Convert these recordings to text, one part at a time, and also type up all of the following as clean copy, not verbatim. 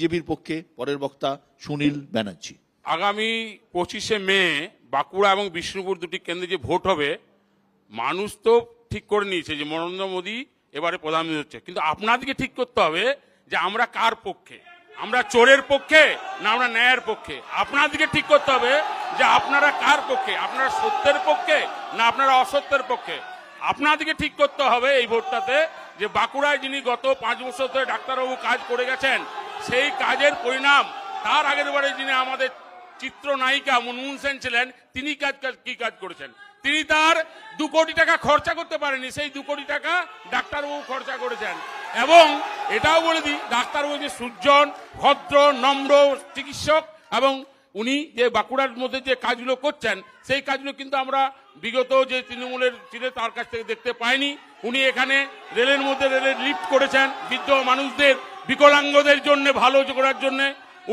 বিজেপির পক্ষে পরের বক্তা সুনীল ব্যানার্জি। আগামী 25শে মে বাঁকুড়া এবং বিষ্ণুপুর দুটি কেন্দ্রে যে ভোট হবে, মানুষ তো ঠিক করে নিয়েছে যে নরেন্দ্র মোদী এবারে প্রধানমন্ত্রী হচ্ছে, কিন্তু আপনাদেরকে ঠিক করতে হবে যে আমরা কার পক্ষে, আমরা চোরের পক্ষে না আমরা ন্যায়ের পক্ষে। আপনাদেরকে ঠিক করতে হবে যে আপনারা কার পক্ষে, আপনারা সত্যের পক্ষে না আপনারা অসত্যের পক্ষে। আপনাদেরকে ঠিক করতে হবে এই ভোটটাতে যে বাঁকুড়ায় যিনি গত 5 বছর ধরে ডাক্তারবাবু কাজ করে গেছেন, সেই কাজের পরিণাম তার আগের বারে যিনি আমাদের চিত্রনায়িকা মনমোহন সেন ছিলেন, তিনি কি কাজ করেছেন। তিনি তার 2 কোটি টাকা খরচা করতে পারেনি, সেই 2 কোটি টাকা ডাক্তারবাবু খরচা করেছেন। এবং এটাও বলে দিই, ডাক্তারবাবু যে সুজন, ভদ্র, নম্র চিকিৎসক, এবং উনি যে বাঁকুড়ার মধ্যে যে কাজগুলো করছেন সেই কাজগুলো কিন্তু আমরা বিগত যে তৃণমূলের ছিল তার কাছ থেকে দেখতে পাইনি। উনি এখানে রেলের মধ্যে রেলের লিফট করেছেন, বৃদ্ধ মানুষদের, বিকলাঙ্গদের জন্য ভালো করার জন্য।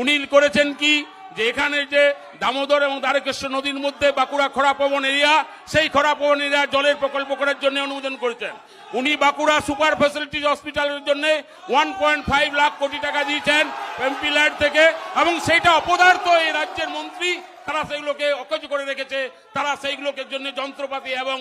উনি করেছেন কি যে এখানে যে দামোদর এবং দ্বারকেশ্বর নদীর মধ্যে বাঁকুড়া খরাপবন এরিয়া, সেই খরাপবন এরিয়া জলের প্রকল্প করার জন্য অনুমোদন করেছেন। উনি বাঁকুড়া সুপার ফ্যাসিলিটিজ হসপিটালের জন্য 1.5 লাখ কোটি টাকা দিয়েছেন এমপি ল্যান্ড থেকে, এবং সেইটা অপদার্থ এই রাজ্যের মন্ত্রী তারা সেইগুলোকে অকেজ করে রেখেছে, তারা সেইগুলোকে জন্য যন্ত্রপাতি এবং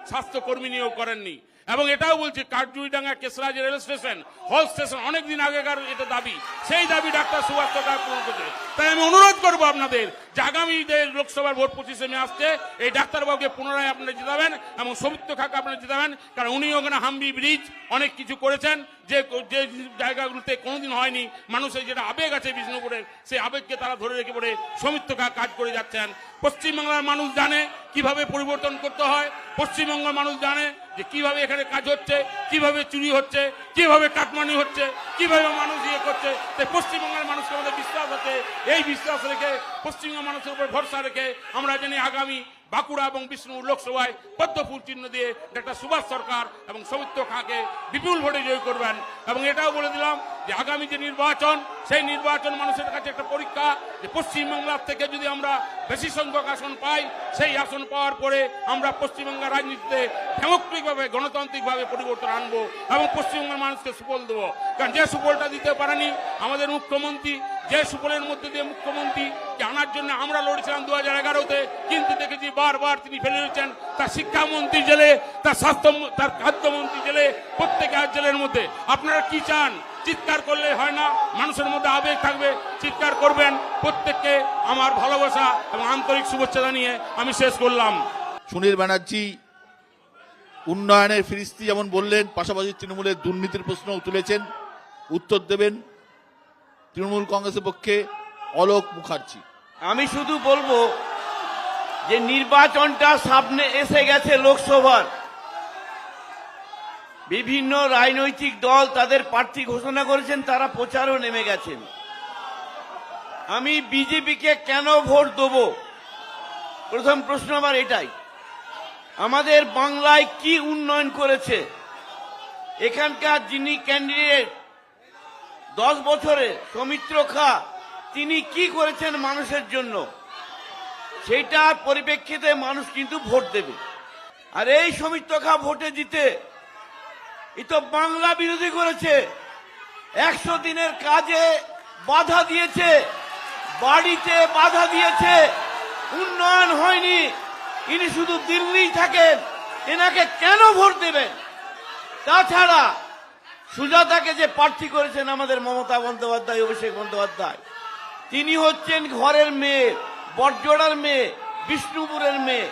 স্বাস্থ্যকর্মী নিয়োগ করেননি। এবং এটাও বলছি, কাঠজুড়িডাঙ্গা কেশরা যে রেল স্টেশন, হল স্টেশন, অনেকদিন আগেকার এটা দাবি, সেই দাবি ডাক্তার সুভাষ সরকার পূরণ করেছে। তাই আমি অনুরোধ করবো আপনাদের যে আগামী যে লোকসভার ভোট 25শে মে আসছে, এই ডাক্তারবাবুকে পুনরায় আপনারা জিতাবেন এবং সৌমিত্র খাকে আপনারা জিতাবেন, কারণ উনি ওখানে হাম্বি ব্রিজ অনেক কিছু করেছেন যে যে জায়গাগুলোতে কোনোদিন হয়নি। মানুষের যেটা আবেগ আছে বিষ্ণুপুরের, সেই আবেগকে তারা ধরে রেখে পড়ে সৌমিত্র খা কাজ করে যাচ্ছেন। পশ্চিমবাংলার মানুষ জানে কিভাবে পরিবর্তন করতে হয়, পশ্চিমবঙ্গের মানুষ জানে যে কিভাবে এখানে কাজ হচ্ছে, কিভাবে চুরি হচ্ছে, কিভাবে কাটমানি হচ্ছে, কিভাবে মানুষ ইয়ে করছে। তাই পশ্চিমবঙ্গের মানুষকে আমাদের বিশ্বাস আছে, এই বিশ্বাস রেখে পশ্চিমবঙ্গের মানুষের উপর ভরসা রেখে আমরা জানি আগামী বাঁকুড়া এবং বিষ্ণুপুর লোকসভায় পদ্মফুল চিহ্ন দিয়ে ডাক্তার সুভাষ সরকার এবং সৌমিত্র খাকে বিপুল ভোটে জয় করবেন। এবং এটাও বলে দিলাম যে আগামী যে নির্বাচন, সেই নির্বাচন মানুষের কাছে একটা পরীক্ষা, যে পশ্চিমবাংলার থেকে যদি আমরা বেশি সংখ্যক আসন পাই, সেই আসন পাওয়ার পরে আমরা পশ্চিমবঙ্গের রাজনীতিতে ডেমোক্রেটিকভাবে গণতান্ত্রিকভাবে পরিবর্তন আনবো এবং পশ্চিমবঙ্গের মানুষকে সুফল দেবো। কারণ যে সুফলটা দিতে পারেনি আমাদের মুখ্যমন্ত্রী, যে সুফলের মধ্যে দিয়ে মুখ্যমন্ত্রীকে আনার জন্য আমরা লড়েছিলাম 2011-তে, কিন্তু দেখেছি বারবার তিনি ফেলে দিচ্ছেন। তার শিক্ষামন্ত্রী জেলে, তার খাদ্যমন্ত্রী জেলে, প্রত্যেকে আর জেলের মধ্যে। আপনারা কি চান? চিৎকার করলে হয় না, মানুষের মধ্যে আবেগ থাকবে, চিৎকার করবেন। প্রত্যেককে আমার ভালোবাসা এবং আন্তরিক শুভেচ্ছা জানিয়ে আমি শেষ করলাম। সুনীল ব্যানার্জি উন্নয়নের ফিরিস্তি যেমন বললেন, পাশাপাশি তৃণমূলের দুর্নীতির প্রশ্নও তুলেছেন। উত্তর দেবেন তৃণমূল কংগ্রেসের পক্ষে অলোক মুখার্জি। আমি শুধু বলবো যে নির্বাচনটা সামনে এসে গেছে লোকসভার, বিভিন্ন রাজনৈতিক দল তাদের প্রার্থী ঘোষণা করেছেন, তারা প্রচারও নেমে গেছেন। আমি বিজেপিকে কেন ভোট দেব? প্রথম প্রশ্ন আমার এটাই, আমাদের বাংলায় কি উন্নয়ন করেছে? এখানকার যিনি ক্যান্ডিডেট 10 বছরে সৌমিত্র খা, তিনি কি করেছেন মানুষের জন্য, সেইটার পরিপ্রেক্ষিতে মানুষ কিন্তু ভোট দেবে। আর এই সৌমিত্র খা ভোটে জিতে এ তো বাংলা বিরোধী করেছে, 100 দিনের কাজে বাধা দিয়েছে, বাড়িতে বাধা দিয়েছে, উন্নয়ন হয়নি। ইনি শুধু দিল্লি থাকেন, এনাকে কেন ভোট দেবেন? তাছাড়া সুজাতাকে যে প্রার্থী করেছেন আমাদের মমতা বন্দ্যোপাধ্যায়, অভিষেক বন্দ্যোপাধ্যায়, তিনি হচ্ছেন ঘরের মেয়ে, বড়জোড়ার মেয়ে, বিষ্ণুপুরের মেয়ে,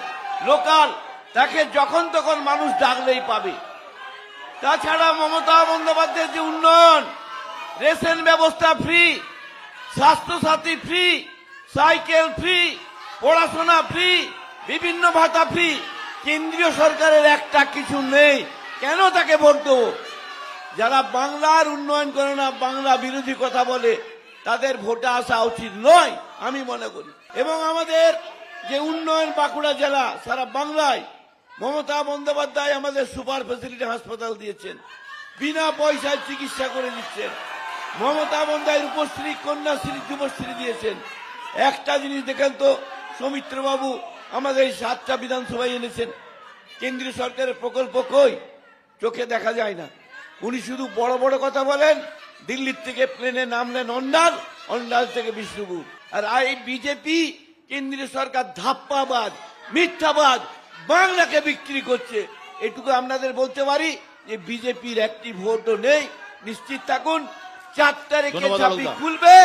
লোকাল, তাকে যখন তখন মানুষ ডাকলেই পাবে। তাছাড়া মমতা বন্দ্যোপাধ্যায়ের যে উন্নয়ন, রেশন ব্যবস্থা free, Swasthyasathi free, cycle free, পড়াশোনা ফ্রি, বিভিন্ন ভাতা ফ্রি, কেন্দ্রীয় সরকারের একটা কিছু নেই, কেন তাকে ভোট দেবো? যারা বাংলার উন্নয়ন করে না, বাংলা বিরোধী কথা বলে, তাদের ভোটে আসা উচিত নয় আমি মনে করি। এবং আমাদের যে উন্নয়ন বাঁকুড়া জেলা, সারা বাংলায় মমতা বন্দ্যোপাধ্যায় আমাদের সুপার ফ্যাসিলিটি হাসপাতাল দিয়েছেন, বিনা পয়সায় চিকিৎসা করে দিচ্ছেন। মমতা বন্দ্যোপাধ্যায় রূপশ্রী, কন্যাশ্রী, যুবশ্রী দিয়েছেন। একটা জিনিস দেখেন তো, সৌমিত্র বাবু আমাদের 7টা বিধানসভায় এনেছেন, কেন্দ্রীয় সরকারের প্রকল্প কই? চোখে দেখা যায় না। উনি শুধু বড় বড় কথা বলেন, দিল্লির থেকে প্লেনে নামলেন অন্ডাল, অন্ডাল থেকে বিষ্ণুপুর। আর এই বিজেপি কেন্দ্রীয় সরকার ধাপ্পাবাদ, মিথ্যাবাদ, বাংলাকে বিক্রি করছে। এটুকু আপনাদের বলতে পারি যে বিজেপির একটি ভোটও নেই। নিশ্চিত থাকুন 4 তারিখে ধন্যবাদ, চাবি আলোকদা। খুলবে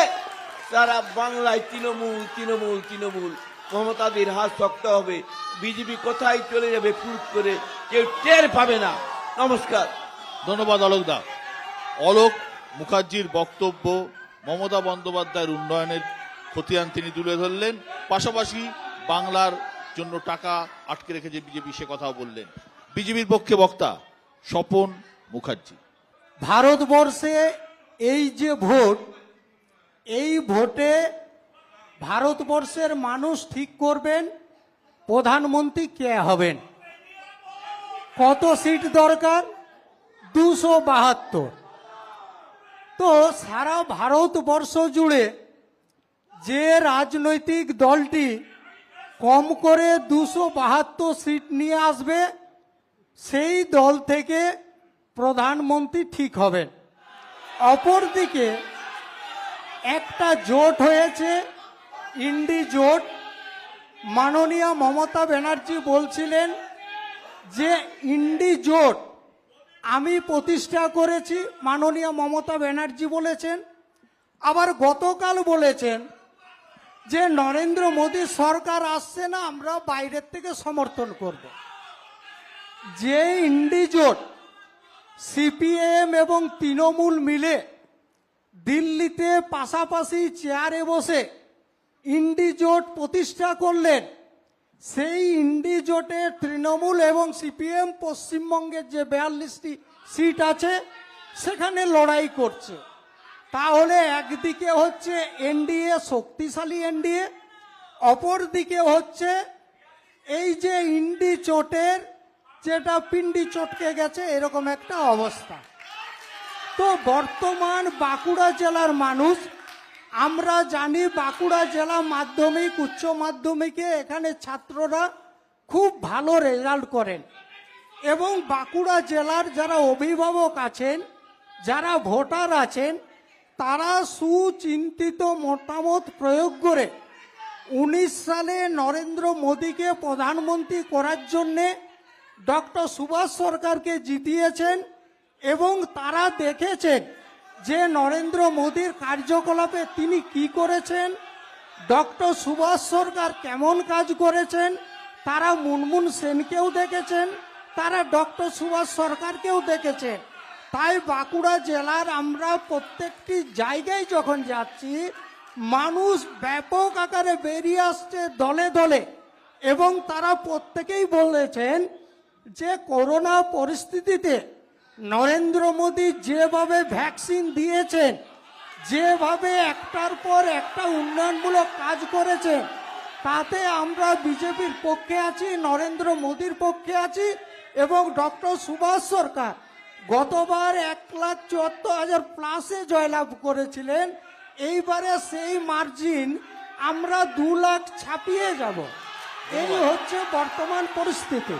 সারা বাংলায়। তৃণমূল তৃণমূল তৃণমূল, মমতাদের হাত শক্ত হবে। বিজেপি কোথায় চলে যাবে ফুট করে কেউ টের পাবে না। নমস্কার। ধন্যবাদ অলোকদা। অলোক মুখার্জির বক্তব্য মমতা বন্দ্যোপাধ্যায়ের উন্নয়নের খতিয়ান তিনি তুলে ধরলেন, পাশাপাশি বাংলার জন্য টাকা আটকে রেখেছে বিজেপি সে কথাও বললেন। বিজেপির পক্ষে বক্তা স্বপন মুখার্জি। ভারতবর্ষে এই যে ভোট, এই ভোটে ভারতবর্ষের মানুষ ঠিক করবেন প্রধানমন্ত্রী কে হবেন। কত সিট দরকার? 272। তো সারা ভারতবর্ষ জুড়ে যে রাজনৈতিক দলটি কম করে 272 সিট নিয়ে আসবে সেই দল থেকে প্রধানমন্ত্রী ঠিক হবেন। অপরদিকে একটা জোট হয়েছে, ইন্ডি জোট। মাননীয় মমতা ব্যানার্জি বলছিলেন যে ইন্ডি জোট আমি প্রতিষ্ঠা করেছি, মাননীয় মমতা ব্যানার্জি বলেছেন। আবার গতকাল বলেছেন যে নরেন্দ্র মোদী সরকার আসছে না, আমরা বাইরের থেকে সমর্থন করব। যে ইন্ডি জোট সিপিএম এবং তৃণমূল মিলে দিল্লিতে পাশাপাশি চেয়ারে বসে ইন্ডি জোট প্রতিষ্ঠা করলেন, সেই ইন্ডি জোটে তৃণমূল এবং সিপিএম পশ্চিমবঙ্গের যে 42টি সিট আছে সেখানে লড়াই করছে। তাহলে একদিকে হচ্ছে এনডিএ, শক্তিশালী এনডিএ, অপরদিকে হচ্ছে এই যে ইন্ডি জোটের যেটা পিন্ডি চটকে গেছে এরকম একটা অবস্থা। তো বর্তমান বাঁকুড়া জেলার মানুষ, আমরা জানি বাঁকুড়া জেলা মাধ্যমিক উচ্চ মাধ্যমিকে এখানে ছাত্ররা খুব ভালো রেজাল্ট করেন এবং বাঁকুড়া জেলার যারা অভিভাবক আছেন, যারা ভোটার আছেন, তারা সুচিন্তিত মতামত প্রয়োগ করে 19 সালে নরেন্দ্র মোদীকে প্রধানমন্ত্রী করার জন্যে ডক্টর সুভাষ সরকারকে জিতিয়েছেন এবং তারা দেখেছেন যে নরেন্দ্র মোদীর কার্যকলাপে তিনি কি করেছেন, ডক্টর সুভাষ সরকার কেমন কাজ করেছেন। তারা মুনমুন সেনকেও দেখেছেন, তারা ডক্টর সুভাষ সরকারকেও দেখেছেন। তাই বাঁকুড়া জেলার আমরা প্রত্যেকটি জায়গায় যখন যাচ্ছি, মানুষ ব্যাপক আকারে বেরিয়ে আসছে দলে দলে এবং তারা প্রত্যেকেই বলেছেন যে করোনা পরিস্থিতিতে নরেন্দ্র মোদী যেভাবে ভ্যাকসিন দিয়েছেন, যেভাবে একটার পর একটা উন্নয়নমূলক কাজ করেছেন, তাতে আমরা বিজেপির পক্ষে আছি, নরেন্দ্র মোদীর পক্ষে আছি। এবং ডক্টর সুভাষ সরকার গতবার 1,74,000 প্লাসে জয়লাভ করেছিলেন, এইবারে সেই মার্জিন আমরা 2 লাখ ছাপিয়ে যাব। এই হচ্ছে বর্তমান পরিস্থিতি।